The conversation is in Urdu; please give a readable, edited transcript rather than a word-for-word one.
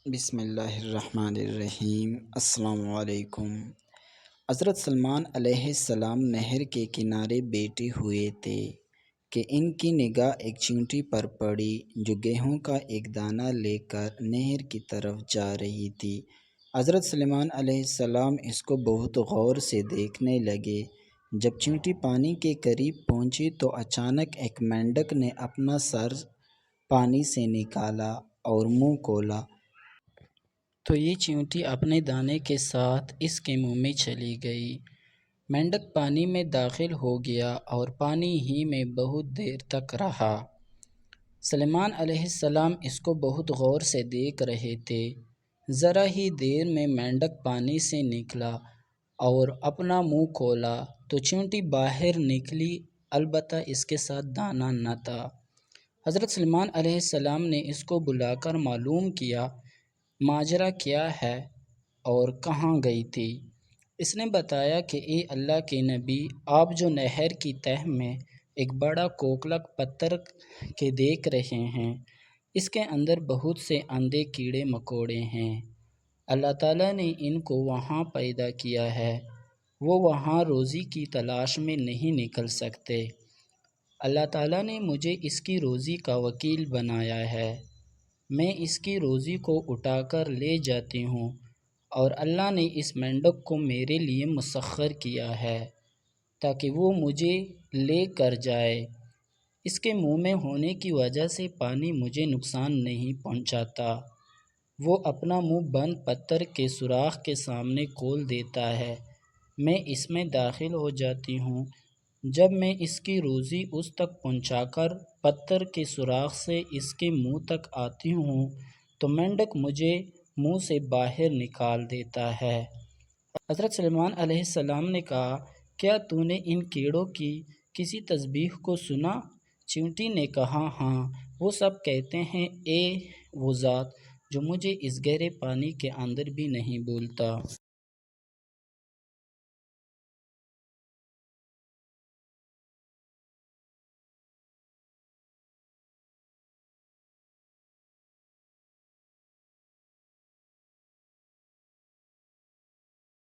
بسم اللہ الرحمن الرحیم۔ السلام علیکم۔ حضرت سلمان علیہ السلام نہر کے کنارے بیٹھے ہوئے تھے کہ ان کی نگاہ ایک چیونٹی پر پڑی جو گیہوں کا ایک دانہ لے کر نہر کی طرف جا رہی تھی۔ حضرت سلمان علیہ السلام اس کو بہت غور سے دیکھنے لگے۔ جب چیونٹی پانی کے قریب پہنچی تو اچانک ایک مینڈک نے اپنا سر پانی سے نکالا اور منہ کھولا تو یہ چیونٹی اپنے دانے کے ساتھ اس کے منہ میں چلی گئی۔ مینڈک پانی میں داخل ہو گیا اور پانی ہی میں بہت دیر تک رہا۔ سلمان علیہ السلام اس کو بہت غور سے دیکھ رہے تھے۔ ذرا ہی دیر میں مینڈک پانی سے نکلا اور اپنا منہ کھولا تو چیونٹی باہر نکلی، البتہ اس کے ساتھ دانہ نہ تھا۔ حضرت سلمان علیہ السلام نے اس کو بلا کر معلوم کیا ماجرا کیا ہے اور کہاں گئی تھی۔ اس نے بتایا کہ اے اللہ کے نبی، آپ جو نہر کی تہہ میں ایک بڑا کوکلک پتھر کے دیکھ رہے ہیں، اس کے اندر بہت سے اندھے کیڑے مکوڑے ہیں۔ اللہ تعالیٰ نے ان کو وہاں پیدا کیا ہے، وہ وہاں روزی کی تلاش میں نہیں نکل سکتے۔ اللہ تعالیٰ نے مجھے اس کی روزی کا وکیل بنایا ہے۔ میں اس کی روزی کو اٹھا کر لے جاتی ہوں اور اللہ نے اس مینڈک کو میرے لیے مسخر کیا ہے تاکہ وہ مجھے لے کر جائے۔ اس کے منہ میں ہونے کی وجہ سے پانی مجھے نقصان نہیں پہنچاتا۔ وہ اپنا منہ بند پتھر کے سوراخ کے سامنے کھول دیتا ہے، میں اس میں داخل ہو جاتی ہوں۔ جب میں اس کی روزی اس تک پہنچا کر پتھر کے سوراخ سے اس کے منہ تک آتی ہوں تو مینڈک مجھے منہ سے باہر نکال دیتا ہے۔ حضرت سلمان علیہ السلام نے کہا، کیا تو نے ان کیڑوں کی کسی تسبیح کو سنا؟ چیونٹی نے کہا، ہاں، وہ سب کہتے ہیں اے وہ ذات جو مجھے اس گہرے پانی کے اندر بھی نہیں بھولتا۔